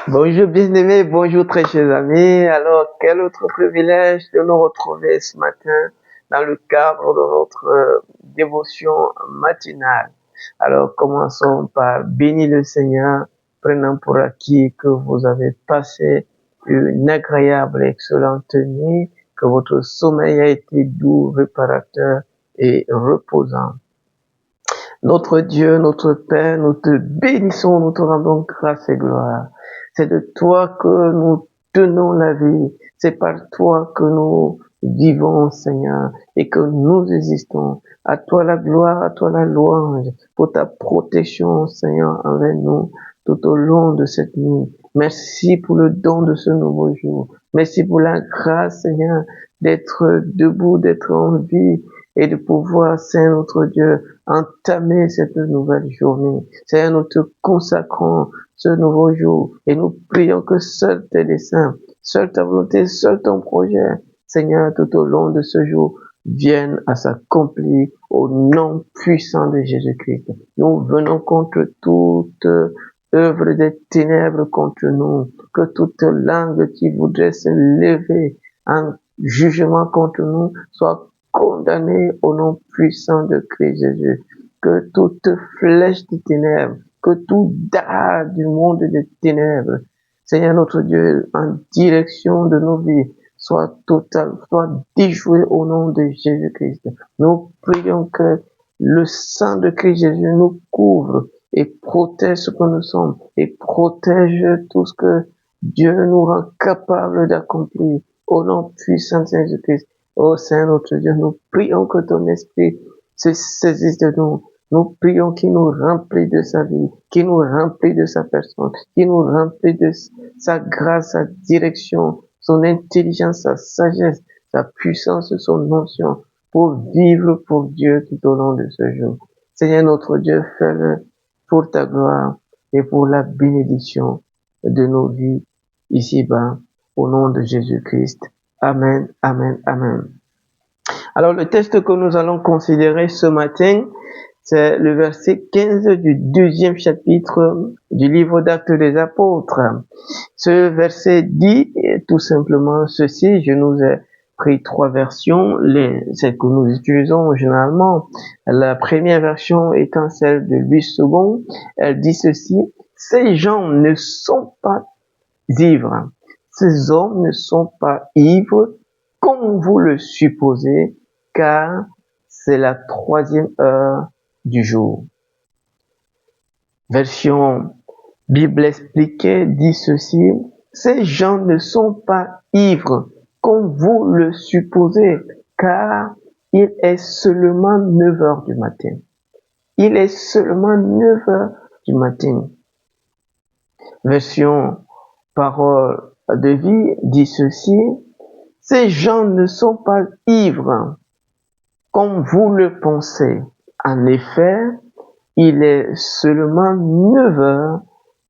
Bonjour bien-aimés, bonjour très chers amis. Alors, quel autre privilège de nous retrouver ce matin dans le cadre de notre dévotion matinale. Alors, commençons par bénir le Seigneur, prenant pour acquis que vous avez passé une agréable et excellente nuit, que votre sommeil a été doux, réparateur et reposant. Notre Dieu, notre Père, nous te bénissons, nous te rendons grâce et gloire. C'est de toi que nous tenons la vie. C'est par toi que nous vivons, Seigneur, et que nous existons. À toi la gloire, à toi la louange, pour ta protection, Seigneur, envers nous tout au long de cette nuit. Merci pour le don de ce nouveau jour. Merci pour la grâce, Seigneur, d'être debout, d'être en vie et de pouvoir, Saint notre Dieu, entamer cette nouvelle journée. Seigneur, nous te consacrons ce nouveau jour et nous prions que seul tes desseins, seule ta volonté, seul ton projet, Seigneur, tout au long de ce jour, viennent à s'accomplir au nom puissant de Jésus-Christ. Nous venons contre toute œuvre des ténèbres contre nous, que toute langue qui voudrait se lever en jugement contre nous soit condamnée au nom puissant de Christ Jésus. Que toute flèche des ténèbres, que tout dard du monde des ténèbres, Seigneur notre Dieu, en direction de nos vies, soit total, soit déjoué au nom de Jésus-Christ. Nous prions que le sang de Christ Jésus nous couvre et protège ce que nous sommes et protège tout ce que Dieu nous rend capable d'accomplir au nom puissant de Jésus-Christ. Ô Saint notre Dieu, nous prions que ton esprit se saisisse de nous. Nous prions qu'il nous remplit de sa vie, qu'il nous remplit de sa personne, qu'il nous remplit de sa grâce, sa direction, son intelligence, sa sagesse, sa puissance, son onction, pour vivre pour Dieu tout au long de ce jour. Seigneur notre Dieu, fais-le pour ta gloire et pour la bénédiction de nos vies ici-bas, au nom de Jésus-Christ. Amen, amen, amen. Alors, le texte que nous allons considérer ce matin, c'est le verset 15 du 2e chapitre du livre d'Actes des Apôtres. Ce verset dit tout simplement ceci, je nous ai pris 3 versions, celles que nous utilisons généralement. La première version étant celle de Louis II, elle dit ceci, ces gens ne sont pas ivres, ces hommes ne sont pas ivres comme vous le supposez, car c'est la 3e heure du jour. Version Bible expliquée dit ceci, ces gens ne sont pas ivres comme vous le supposez, car il est seulement 9 heures du matin. Il est seulement 9 heures du matin. Version Parole de vie dit ceci, ces gens ne sont pas ivres comme vous le pensez. En effet, il est seulement 9 heures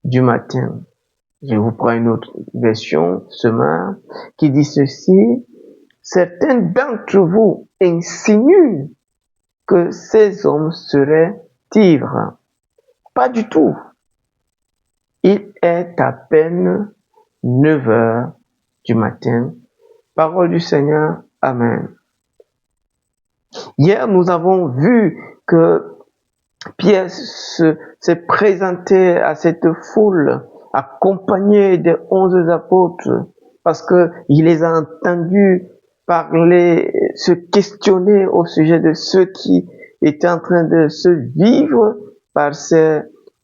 du matin. Je vous prends une autre version, Semeur, qui dit ceci. Certains d'entre vous insinuent que ces hommes seraient ivres. Pas du tout. Il est à peine 9 heures du matin. Parole du Seigneur. Amen. Hier, nous avons vu que Pierre s'est présenté à cette foule accompagné des 11 apôtres parce que il les a entendus parler, se questionner au sujet de ceux qui étaient en train de se vivre par ces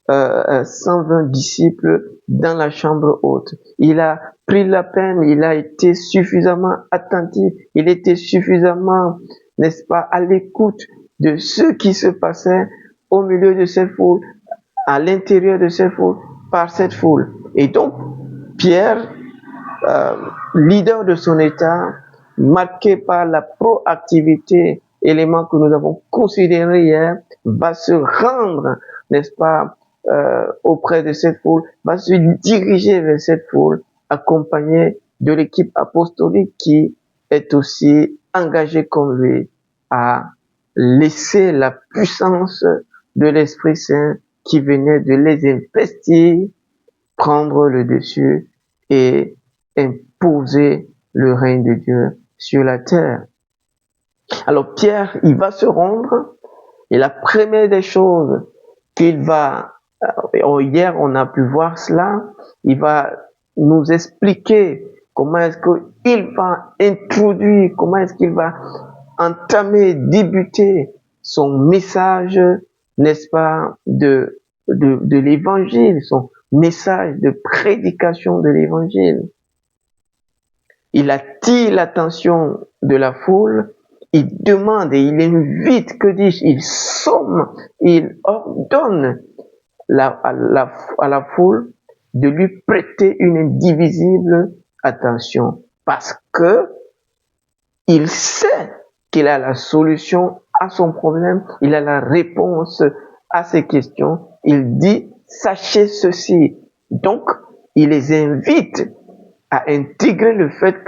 120 disciples dans la chambre haute. Il a pris la peine, il a été suffisamment attentif, il était suffisamment, n'est-ce pas, à l'écoute de ce qui se passait au milieu de cette foule, à l'intérieur de cette foule, par cette foule. Et donc, Pierre, leader de son état, marqué par la proactivité, élément que nous avons considéré hier, va se rendre, n'est-ce pas, auprès de cette foule, va se diriger vers cette foule, accompagné de l'équipe apostolique qui est aussi engagée comme lui à laisser la puissance de l'Esprit Saint qui venait de les investir prendre le dessus et imposer le règne de Dieu sur la terre. Alors Pierre, il va se rendre et la première des choses qu'il va, hier on a pu voir cela, il va nous expliquer comment est-ce qu'il va introduire, comment est-ce qu'il va entamer, débuter son message, n'est-ce pas, de l'évangile, son message de prédication de l'évangile. Il attire l'attention de la foule, il demande et il invite, que dis-je, il somme, il ordonne à la foule de lui prêter une indivisible attention parce que il sait qu'il a la solution à son problème, il a la réponse à ses questions. Il dit, sachez ceci. Donc, il les invite à intégrer le fait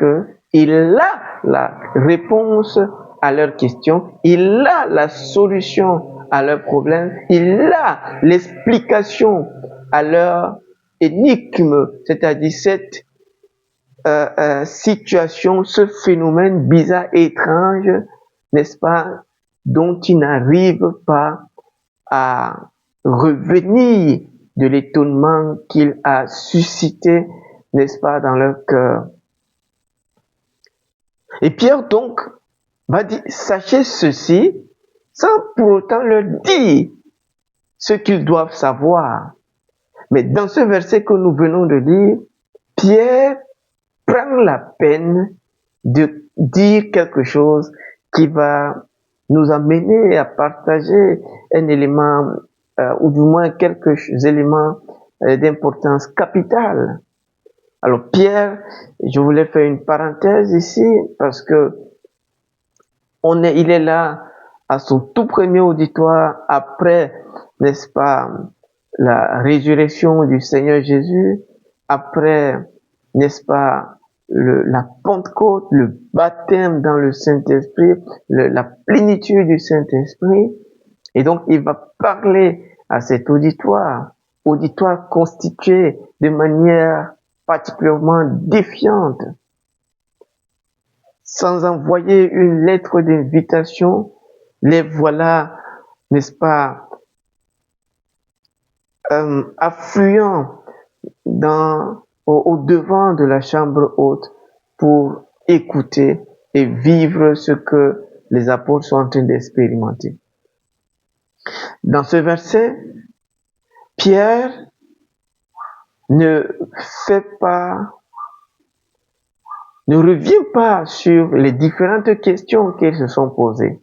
qu'il a la réponse à leurs questions, il a la solution à leurs problèmes, il a l'explication à leur énigme, c'est-à-dire cette situation, ce phénomène bizarre et étrange, n'est-ce pas, dont ils n'arrivent pas à revenir de l'étonnement qu'il a suscité, n'est-ce pas, dans leur cœur. Et Pierre donc va dire, sachez ceci, sans pour autant leur dire ce qu'ils doivent savoir. Mais dans ce verset que nous venons de lire, Pierre prend la peine de dire quelque chose qui va nous amener à partager un élément, ou du moins quelques éléments d'importance capitale. Alors Pierre, je voulais faire une parenthèse ici parce que il est là à son tout premier auditoire après, n'est-ce pas, la résurrection du Seigneur Jésus, après, n'est-ce pas, la Pentecôte, le baptême dans le Saint-Esprit, la plénitude du Saint-Esprit. Et donc, il va parler à cet auditoire constitué de manière particulièrement défiante, sans envoyer une lettre d'invitation. Les voilà, n'est-ce pas, affluents au devant de la chambre haute pour écouter et vivre ce que les apôtres sont en train d'expérimenter. Dans ce verset, Pierre ne revient pas sur les différentes questions qu'ils se sont posées.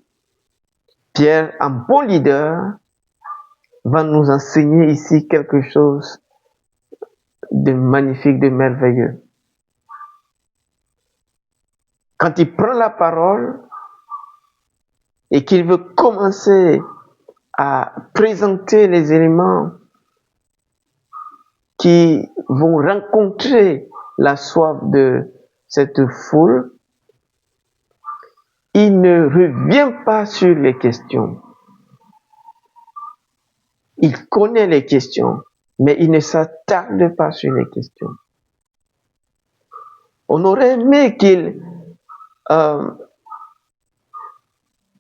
Pierre, un bon leader, va nous enseigner ici quelque chose de magnifique, de merveilleux. Quand il prend la parole et qu'il veut commencer à présenter les éléments qui vont rencontrer la soif de cette foule, il ne revient pas sur les questions. Il connaît les questions, mais il ne s'attarde pas sur les questions. On aurait aimé qu'il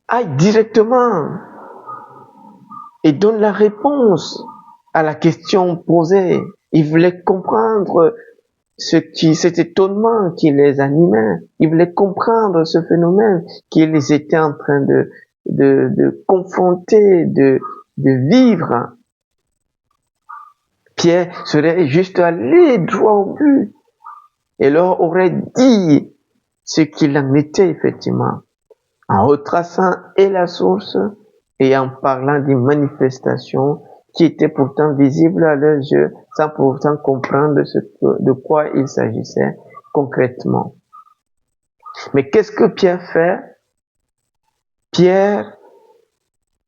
aille directement et donne la réponse à la question posée. Il voulait comprendre cet étonnement qui les animait. Il voulait comprendre ce phénomène qu'ils étaient en train de confronter, de vivre. Pierre serait juste allé droit au but et leur aurait dit ce qu'il en était effectivement, en retraçant et la source et en parlant des manifestations qui étaient pourtant visibles à leurs yeux, sans pourtant comprendre de quoi il s'agissait concrètement. Mais qu'est-ce que Pierre fait? Pierre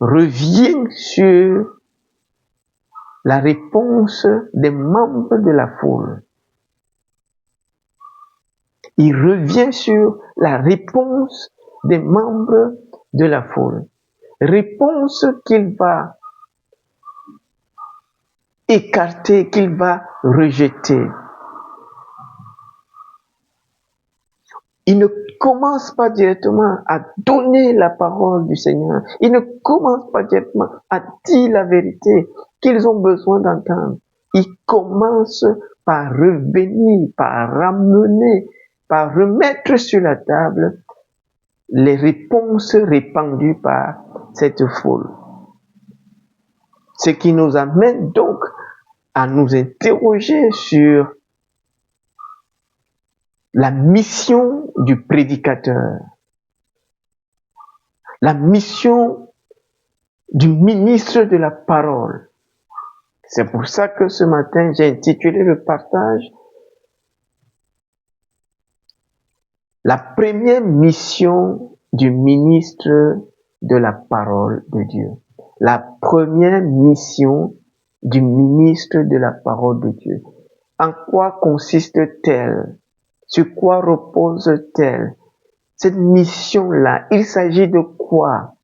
revient sur la réponse des membres de la foule. Il revient sur la réponse des membres de la foule. Réponse qu'il va écarter, qu'il va rejeter. Il ne commence pas directement à donner la parole du Seigneur. Il ne commence pas directement à dire la vérité qu'ils ont besoin d'entendre. Il commence par revenir, par ramener, par remettre sur la table les réponses répandues par cette foule. Ce qui nous amène donc à nous interroger sur la mission du prédicateur, la mission du ministre de la parole. C'est pour ça que ce matin, j'ai intitulé le partage la première mission du ministre de la parole de Dieu. La première mission du ministre de la parole de Dieu. En quoi consiste-t-elle? Sur quoi repose-t-elle? Cette mission-là, il s'agit de quoi?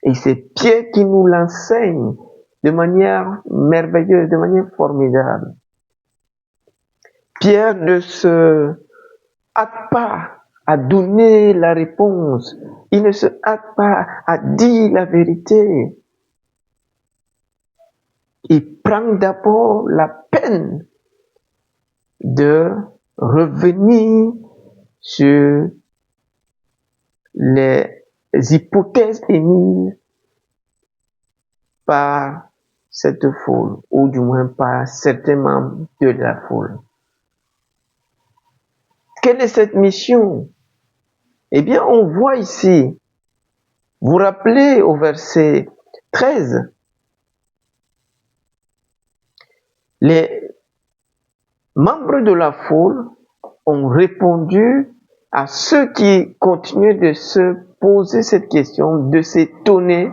Et c'est Pierre qui nous l'enseigne de manière merveilleuse, de manière formidable. Pierre ne se hâte pas à donner la réponse. Il ne se hâte pas à dire la vérité. Il prend d'abord la peine de revenir sur les hypothèses émises par cette foule, ou du moins par certains membres de la foule. Quelle est cette mission? Eh bien, on voit ici, vous vous rappelez au verset 13, les membres de la foule ont répondu à ceux qui continuaient de se poser cette question, de s'étonner,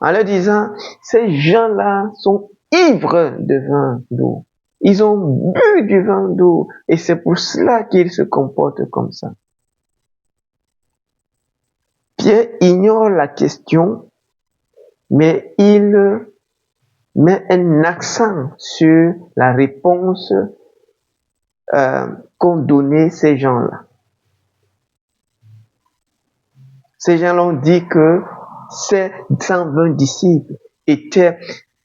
en leur disant, ces gens-là sont ivres de vin d'eau. Ils ont bu du vin d'eau et c'est pour cela qu'ils se comportent comme ça. Pierre ignore la question, mais il met un accent sur la réponse qu'ont donné ces gens-là. Ces gens-là ont dit que ces 120 disciples étaient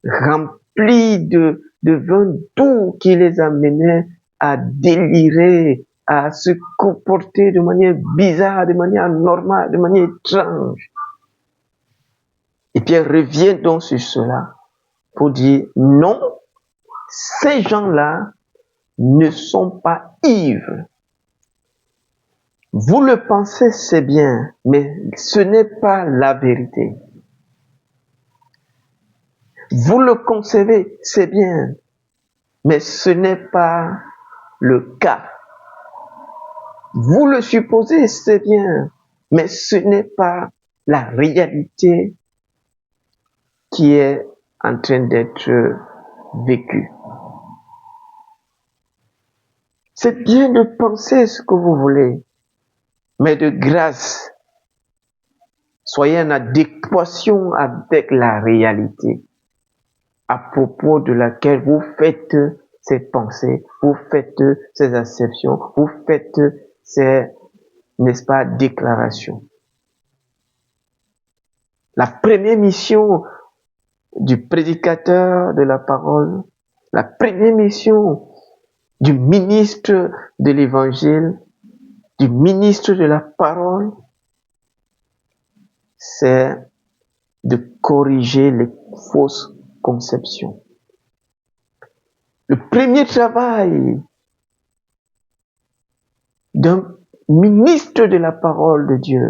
remplis de vin doux qui les amenait à délirer, à se comporter de manière bizarre, de manière anormale, de manière étrange. Et Pierre revient donc sur cela pour dire non, ces gens-là ne sont pas ivres. Vous le pensez, c'est bien, mais ce n'est pas la vérité. Vous le concevez, c'est bien, mais ce n'est pas le cas. Vous le supposez, c'est bien, mais ce n'est pas la réalité qui est en train d'être vécue. C'est bien de penser ce que vous voulez, mais de grâce, soyez en adéquation avec la réalité à propos de laquelle vous faites ces pensées, vous faites ces acceptions, vous faites ces, n'est-ce pas, déclarations. La première mission du prédicateur de la parole, la première mission du ministre de l'évangile, du ministre de la parole, c'est de corriger les fausses conceptions. Le premier travail d'un ministre de la parole de Dieu,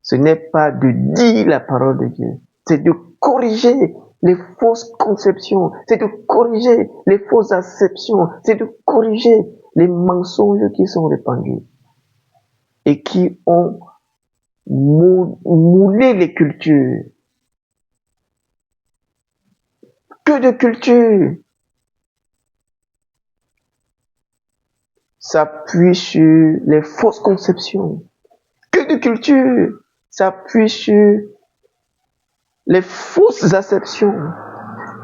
ce n'est pas de dire la parole de Dieu, c'est de corriger les fausses conceptions, c'est de corriger les fausses acceptions, c'est de corriger les mensonges qui sont répandus et qui ont moulé les cultures. Que de culture s'appuie sur les fausses conceptions. Que de culture s'appuie sur les fausses acceptions.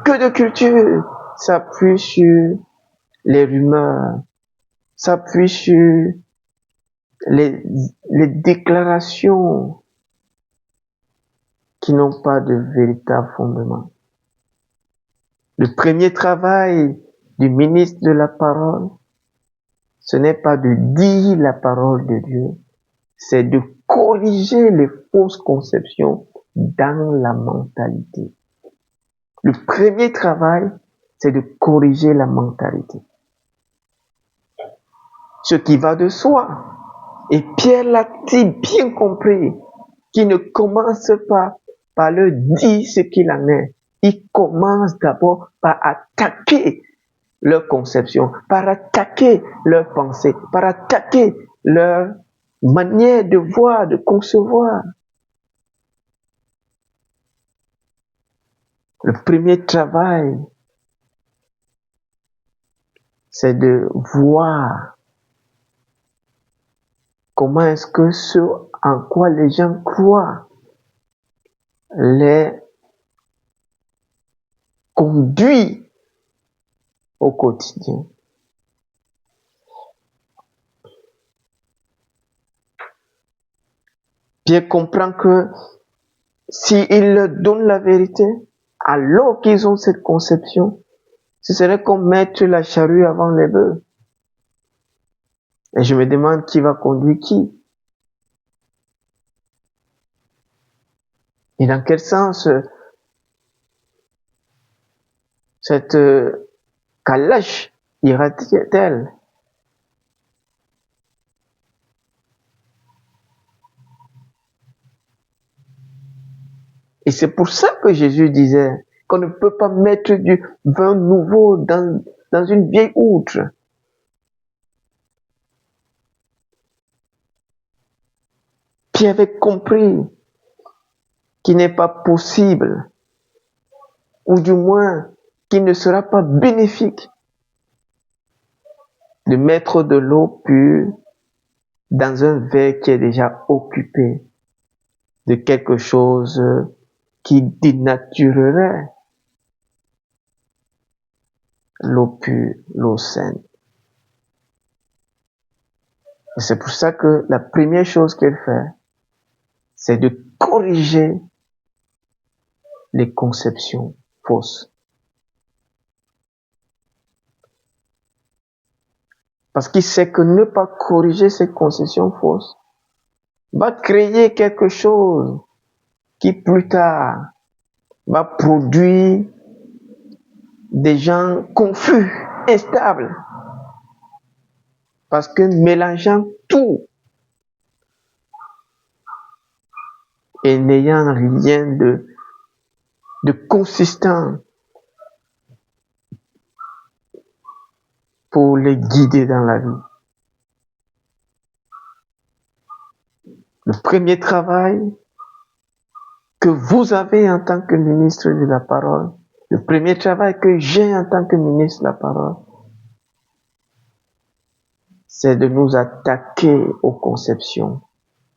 que de culture s'appuie sur les rumeurs, s'appuie sur les déclarations qui n'ont pas de véritable fondement. Le premier travail du ministre de la parole, ce n'est pas de dire la parole de Dieu, c'est de corriger les fausses conceptions dans la mentalité. Le premier travail, c'est de corriger la mentalité. Ce qui va de soi. Et Pierre l'a-t-il bien compris, qu'il ne commence pas par leur dire ce qu'il en est. Il commence d'abord par attaquer leur conception, par attaquer leur pensée, par attaquer leur manière de voir, de concevoir. Le premier travail, c'est de voir comment est-ce que ce en quoi les gens croient les conduit au quotidien. Pierre comprend que s'il leur donne la vérité, alors qu'ils ont cette conception, ce serait comme mettre la charrue avant les bœufs. Et je me demande qui va conduire qui. Et dans quel sens cette calèche ira-t-elle? Et c'est pour ça que Jésus disait qu'on ne peut pas mettre du vin nouveau dans une vieille outre. Pierre avait compris qu'il n'est pas possible, ou du moins qu'il ne sera pas bénéfique de mettre de l'eau pure dans un verre qui est déjà occupé de quelque chose qui dénaturerait l'eau pure, l'eau saine. Et c'est pour ça que la première chose qu'elle fait, c'est de corriger les conceptions fausses. Parce qu'il sait que ne pas corriger ces conceptions fausses va créer quelque chose qui plus tard va produire des gens confus, instables. Parce que mélangeant tout et n'ayant rien de consistant pour les guider dans la vie. Le premier travail que vous avez en tant que ministre de la parole, le premier travail que j'ai en tant que ministre de la parole, c'est de nous attaquer aux conceptions,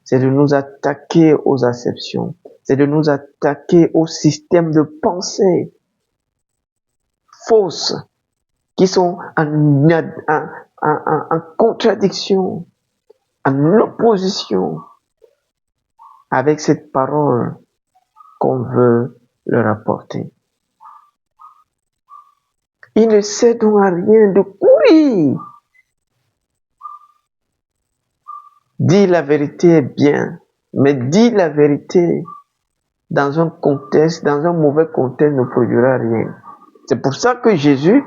c'est de nous attaquer aux acceptions, c'est de nous attaquer au système de pensée fausses qui sont en contradiction, en opposition avec cette parole qu'on veut leur apporter. Il ne sert donc à rien de courir. Dire la vérité est bien, mais dire la vérité dans un contexte, dans un mauvais contexte ne produira rien. C'est pour ça que Jésus,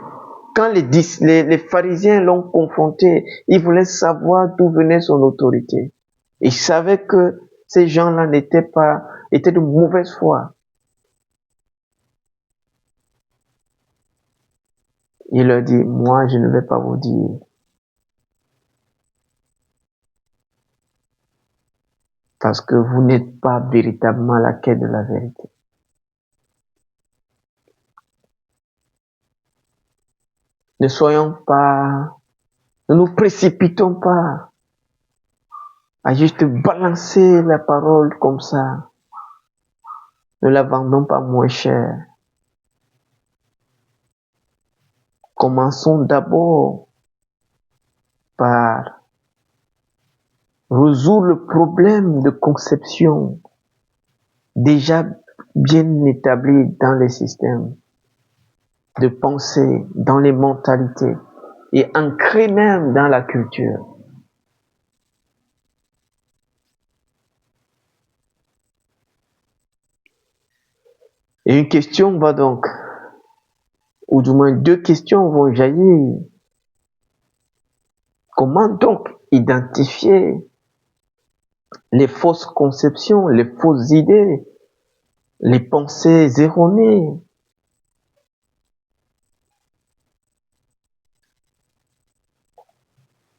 quand les pharisiens l'ont confronté, ils voulaient savoir d'où venait son autorité. Ils savaient que ces gens-là étaient de mauvaise foi. Il leur dit, moi je ne vais pas vous dire. Parce que vous n'êtes pas véritablement à la quête de la vérité. Ne nous précipitons pas à juste balancer la parole comme ça. Ne la vendons pas moins cher. Commençons d'abord par résoudre le problème de conception déjà bien établi dans les systèmes de pensée, dans les mentalités et ancré même dans la culture. Et une question va donc, ou du moins deux questions vont jaillir. Comment donc identifier les fausses conceptions, les fausses idées, les pensées erronées?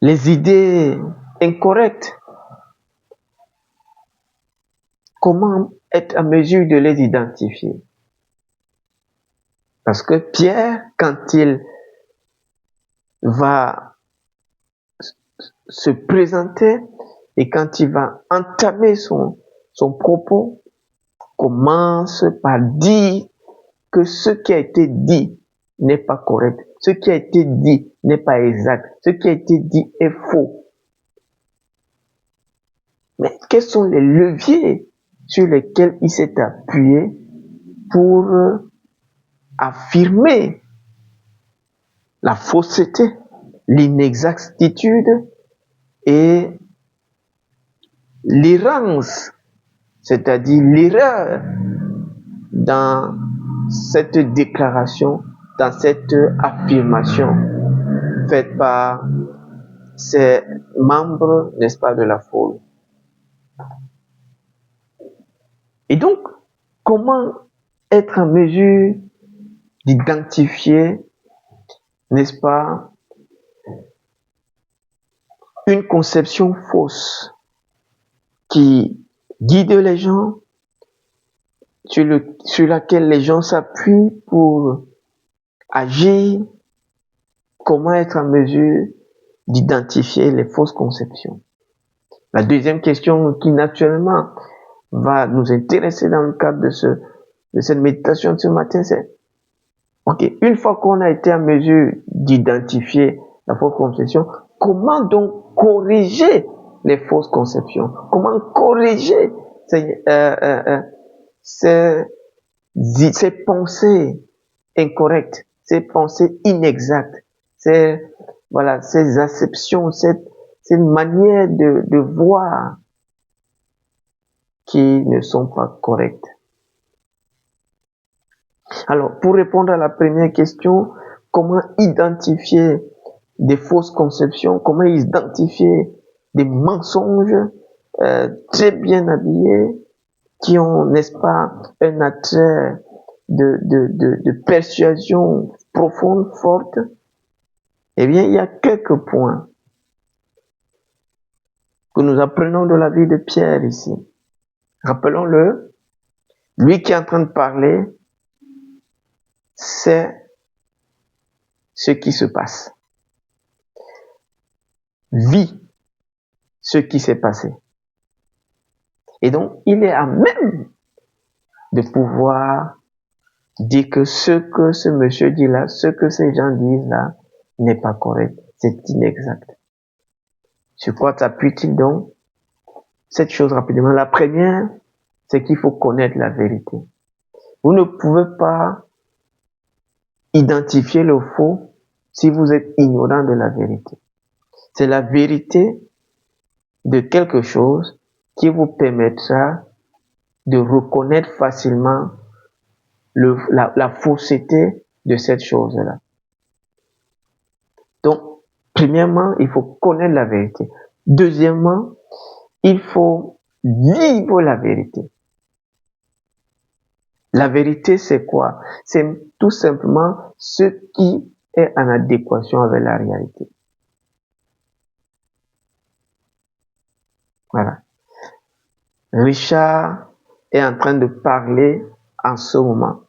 Les idées incorrectes? Comment être à mesure de les identifier? Parce que Pierre, quand il va se présenter et quand il va entamer son propos, commence par dire que ce qui a été dit n'est pas correct, ce qui a été dit n'est pas exact, ce qui a été dit est faux. Mais quels sont les leviers sur lesquels il s'est appuyé pour affirmer la fausseté, l'inexactitude et l'errance, c'est-à-dire l'erreur dans cette déclaration, dans cette affirmation faite par ces membres, n'est-ce pas, de la foule. Et donc, comment être en mesure d'identifier, n'est-ce pas, une conception fausse qui guide les gens, sur laquelle les gens s'appuient pour agir? Comment être en mesure d'identifier les fausses conceptions? La deuxième question qui naturellement va nous intéresser dans le cadre de cette méditation de ce matin, c'est ok, une fois qu'on a été en mesure d'identifier la fausse conception, comment donc corriger les fausses conceptions? Comment corriger ces pensées incorrectes, ces pensées inexactes, ces acceptions, cette manière de voir qui ne sont pas correctes? Alors, pour répondre à la première question, comment identifier des fausses conceptions, comment identifier des mensonges très bien habillés, qui ont, n'est-ce pas, un attrait de persuasion profonde, forte? Eh bien, il y a quelques points que nous apprenons de la vie de Pierre ici. Rappelons-le, lui qui est en train de parler, c'est ce qui se passe, vit ce qui s'est passé. Et donc, il est à même de pouvoir dire que ce que ce monsieur dit là, ce que ces gens disent là, n'est pas correct, c'est inexact. Sur quoi s'appuie-t-il donc? Cette chose rapidement. La première, c'est qu'il faut connaître la vérité. Vous ne pouvez pas identifier le faux si vous êtes ignorant de la vérité. C'est la vérité de quelque chose qui vous permettra de reconnaître facilement la fausseté de cette chose-là. Donc, premièrement, il faut connaître la vérité. Deuxièmement, il faut vivre la vérité. La vérité, c'est quoi? C'est tout simplement ce qui est en adéquation avec la réalité. Voilà. Richard est en train de parler en ce moment.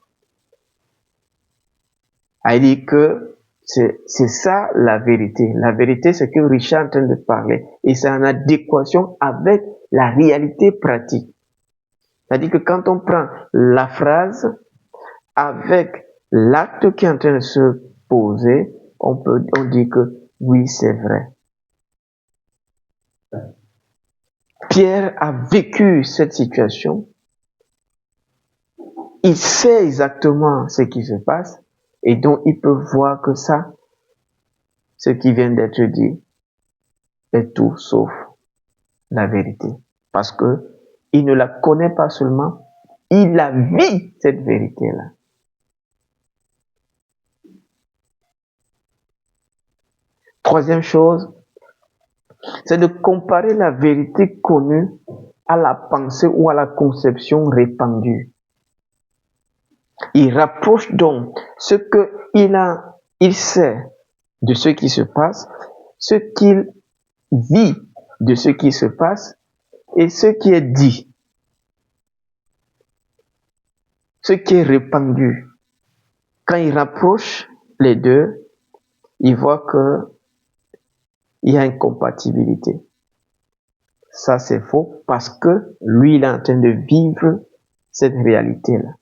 Il dit que c'est ça la vérité. La vérité, c'est que Richard est en train de parler et c'est en adéquation avec la réalité pratique. C'est-à-dire que quand on prend la phrase avec l'acte qui est en train de se poser, on dit que oui, c'est vrai. Pierre a vécu cette situation. Il sait exactement ce qui se passe et donc il peut voir que ça, ce qui vient d'être dit, est tout sauf la vérité. Parce que il ne la connaît pas seulement, il la vit, cette vérité-là. Troisième chose, c'est de comparer la vérité connue à la pensée ou à la conception répandue. Il rapproche donc ce qu'il sait de ce qui se passe, ce qu'il vit de ce qui se passe et ce qui est dit, ce qui est répandu. Quand il rapproche les deux, il voit que il y a incompatibilité. Ça, c'est faux parce que lui, il est en train de vivre cette réalité-là.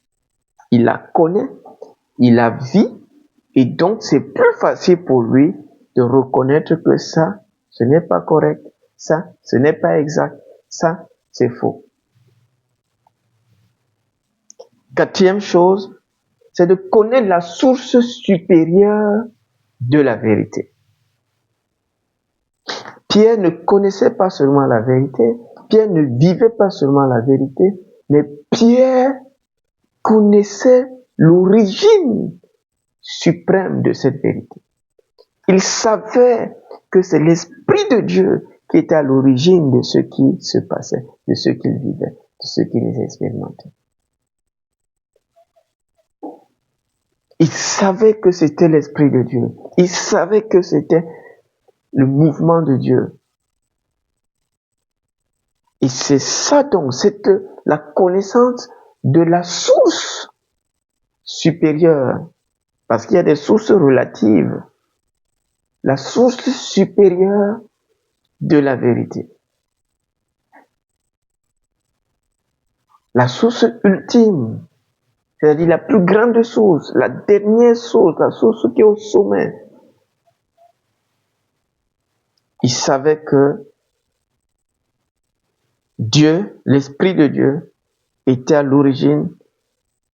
Il la connaît, il la vit, et donc c'est plus facile pour lui de reconnaître que ça, ce n'est pas correct, ça, ce n'est pas exact, ça, c'est faux. Quatrième chose, c'est de connaître la source supérieure de la vérité. Pierre ne connaissait pas seulement la vérité, Pierre ne vivait pas seulement la vérité, mais Pierre connaissait l'origine suprême de cette vérité. Il savait que c'est l'Esprit de Dieu qui était à l'origine de ce qui se passait, de ce qu'il vivait, de ce qu'il expérimentait. Il savait que c'était l'Esprit de Dieu. Il savait que c'était le mouvement de Dieu. Et c'est ça donc, c'est la connaissance de la source supérieure. Parce qu'il y a des sources relatives. La source supérieure de la vérité. La source ultime. C'est-à-dire la plus grande source, la dernière source, la source qui est au sommet. Il savait que Dieu, l'Esprit de Dieu, était à l'origine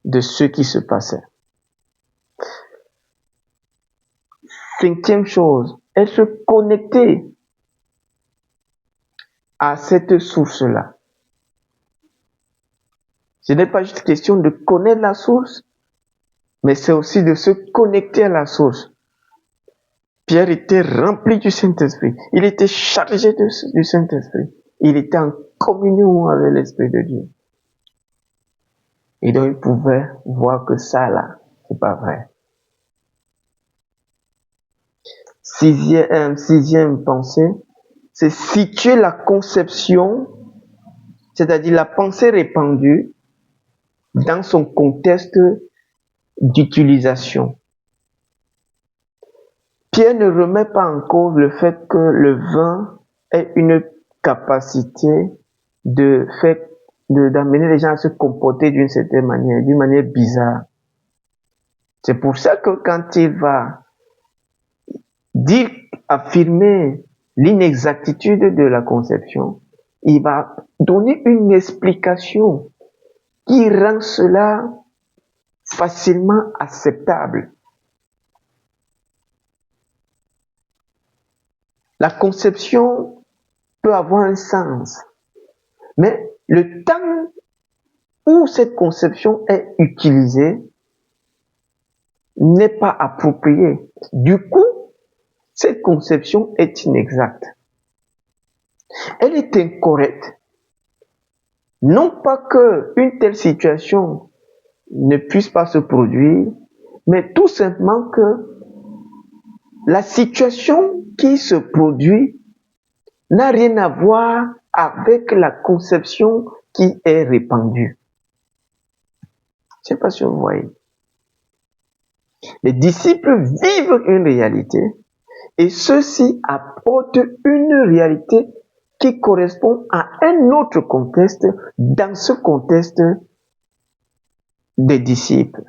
de ce qui se passait. Cinquième chose, être connecté à cette source-là. Ce n'est pas juste question de connaître la source, mais c'est aussi de se connecter à la source. Pierre était rempli du Saint-Esprit. Il était chargé du Saint-Esprit. Il était en communion avec l'Esprit de Dieu. Et donc il pouvait voir que ça là, c'est pas vrai. Sixième pensée, c'est situer la conception, c'est-à-dire la pensée répandue, dans son contexte d'utilisation. Pierre ne remet pas en cause le fait que le vin ait une capacité d'amener les gens à se comporter d'une certaine manière, d'une manière bizarre. C'est pour ça que quand il va affirmer l'inexactitude de la conception, il va donner une explication qui rend cela facilement acceptable. La conception peut avoir un sens, mais le temps où cette conception est utilisée n'est pas approprié. Du coup, cette conception est inexacte. Elle est incorrecte. Non pas qu'une telle situation ne puisse pas se produire, mais tout simplement que la situation qui se produit n'a rien à voir avec la conception qui est répandue. Je ne sais pas si vous voyez. Les disciples vivent une réalité et ceux-ci apportent une réalité qui correspond à un autre contexte dans ce contexte des disciples.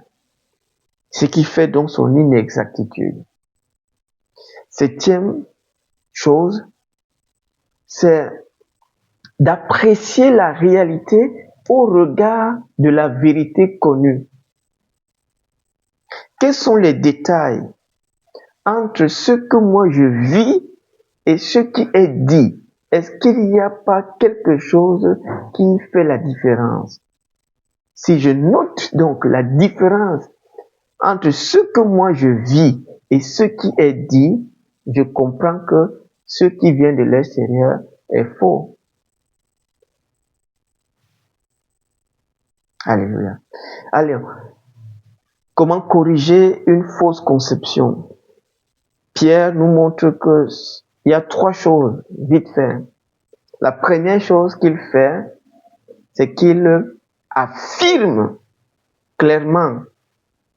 Ce qui fait donc son inexactitude. Septième chose, c'est d'apprécier la réalité au regard de la vérité connue. Quels sont les détails entre ce que moi je vis et ce qui est dit? Est-ce qu'il n'y a pas quelque chose qui fait la différence? Si je note donc la différence entre ce que moi je vis et ce qui est dit, je comprends que ce qui vient de l'extérieur est faux. Alléluia. Allez, comment corriger une fausse conception? Pierre nous montre que il y a trois choses, vite fait. La première chose qu'il fait, c'est qu'il affirme clairement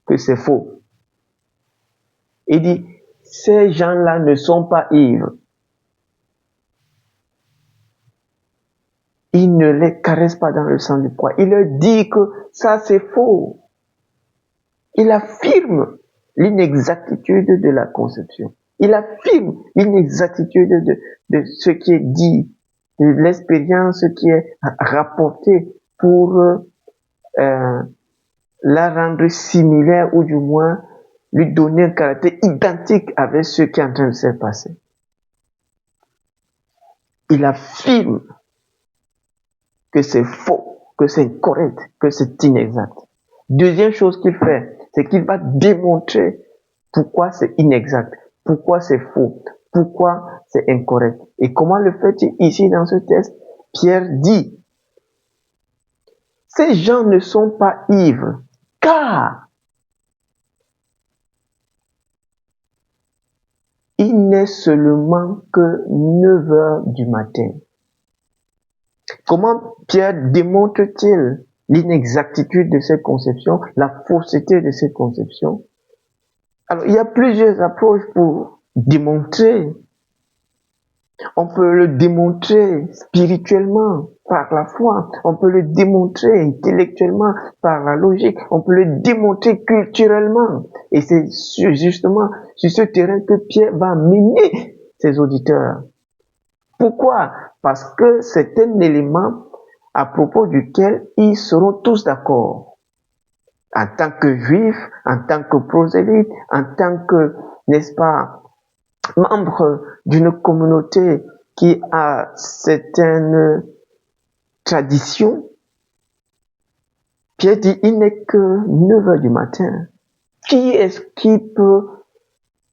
que c'est faux. Il dit, ces gens-là ne sont pas ivres. Il ne les caresse pas dans le sang du poids. Il leur dit que ça c'est faux. Il affirme l'inexactitude de la conception. Il affirme l'inexactitude de ce qui est dit, de l'expérience qui est rapportée pour la rendre similaire ou du moins lui donner un caractère identique avec ce qui est en train de se passer. Il affirme que c'est faux, que c'est incorrect, que c'est inexact. Deuxième chose qu'il fait, c'est qu'il va démontrer pourquoi c'est inexact, pourquoi c'est faux, pourquoi c'est incorrect. Et comment le fait-il ici dans ce texte? Pierre dit, ces gens ne sont pas ivres, car il n'est seulement que 9 heures du matin. Comment Pierre démontre-t-il l'inexactitude de cette conception, la fausseté de cette conception? Alors, il y a plusieurs approches pour démontrer. On peut le démontrer spirituellement par la foi, on peut le démontrer intellectuellement par la logique, on peut le démontrer culturellement. Et c'est justement sur ce terrain que Pierre va mener ses auditeurs. Pourquoi? Parce que c'est un élément à propos duquel ils seront tous d'accord. En tant que juifs, en tant que prosélytes, en tant que, n'est-ce pas, membre d'une communauté qui a certaines traditions, Pierre dit, il n'est que 9 heures du matin. Qui est-ce qui peut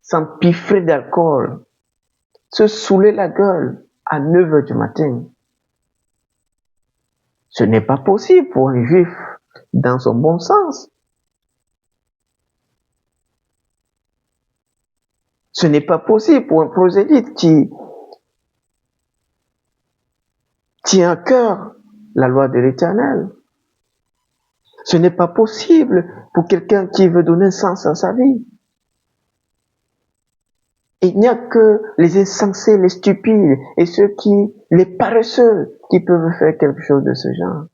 s'empiffrer d'alcool, se saouler la gueule à 9 heures du matin? Ce n'est pas possible pour un juif dans son bon sens. Ce n'est pas possible pour un prosélyte qui tient à cœur la loi de l'Éternel. Ce n'est pas possible pour quelqu'un qui veut donner sens à sa vie. Il n'y a que les insensés, les stupides et les paresseux qui peuvent faire quelque chose de ce genre.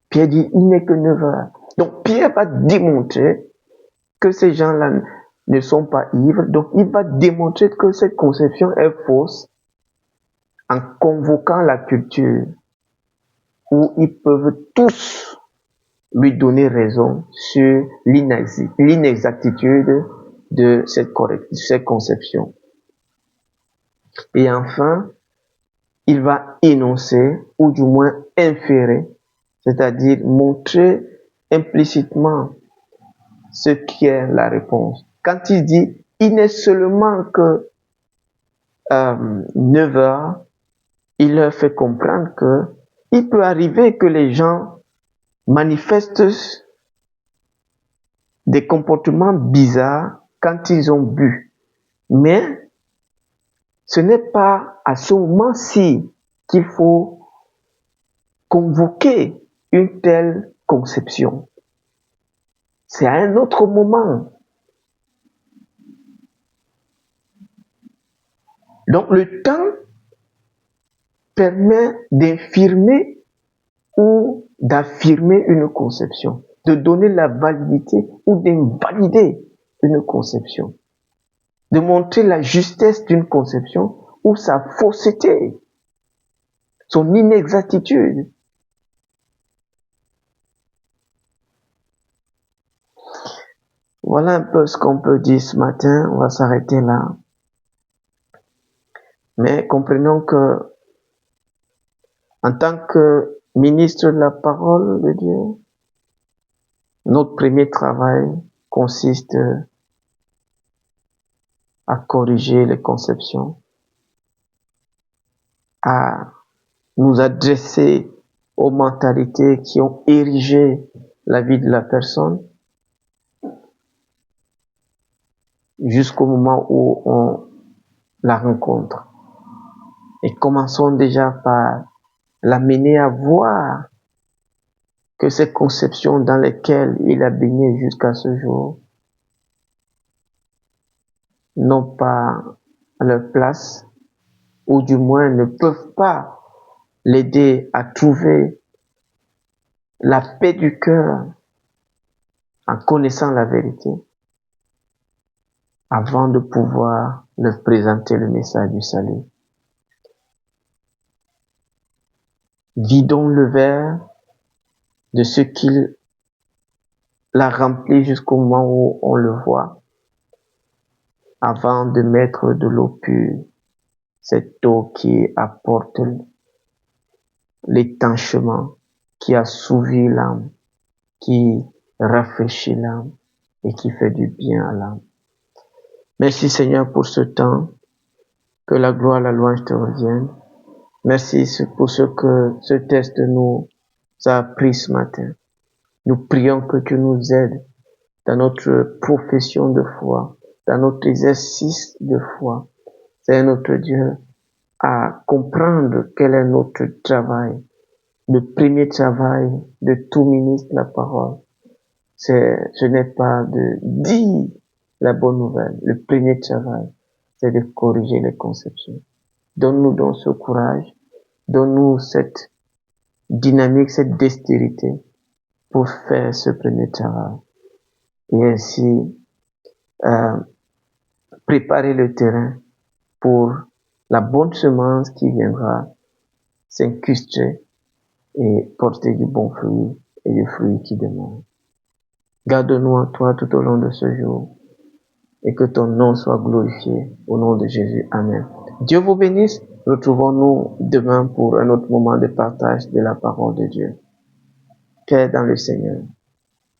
Pierre dit, il n'est que 9 heures. Donc Pierre va démontrer que ces gens-là ne sont pas ivres. Donc il va démontrer que cette conception est fausse en convoquant la culture où ils peuvent tous lui donner raison sur l'inexactitude de cette conception. Et enfin, il va énoncer, ou du moins inférer, c'est-à-dire montrer implicitement ce qui est la réponse. Quand il dit, il n'est seulement que 9 heures, il leur fait comprendre que il peut arriver que les gens manifestent des comportements bizarres quand ils ont bu. Mais ce n'est pas à ce moment-ci qu'il faut convoquer une telle conception. C'est à un autre moment. Donc le temps permet d'infirmer ou d'affirmer une conception, de donner la validité ou d'invalider une conception, de montrer la justesse d'une conception ou sa fausseté, son inexactitude. Voilà un peu ce qu'on peut dire ce matin. On va s'arrêter là. Mais comprenons que, en tant que ministre de la parole de Dieu, notre premier travail consiste à corriger les conceptions, à nous adresser aux mentalités qui ont érigé la vie de la personne jusqu'au moment où on la rencontre. Et commençons déjà par l'amener à voir que ces conceptions dans lesquelles il a baigné jusqu'à ce jour n'ont pas leur place, ou du moins ne peuvent pas l'aider à trouver la paix du cœur en connaissant la vérité, avant de pouvoir leur présenter le message du salut. Vidons le verre de ce qu'il l'a rempli jusqu'au moment où on le voit, avant de mettre de l'eau pure, cette eau qui apporte l'étanchement, qui assouvit l'âme, qui rafraîchit l'âme et qui fait du bien à l'âme. Merci Seigneur pour ce temps, que la gloire, la louange te revienne. Merci pour ce que ce texte nous a appris ce matin. Nous prions que tu nous aides dans notre profession de foi, dans notre exercice de foi. C'est notre Dieu à comprendre quel est notre travail. Le premier travail de tout ministre de la parole, ce n'est pas de dire la bonne nouvelle. Le premier travail, c'est de corriger les conceptions. Donne-nous donc ce courage, donne-nous cette dynamique, cette dextérité pour faire ce premier travail. Et ainsi, préparer le terrain pour la bonne semence qui viendra s'incruster et porter du bon fruit et du fruit qui demeure. Garde-nous en toi tout au long de ce jour et que ton nom soit glorifié au nom de Jésus. Amen. Dieu vous bénisse. Retrouvons-nous demain pour un autre moment de partage de la parole de Dieu. Paix dans le Seigneur.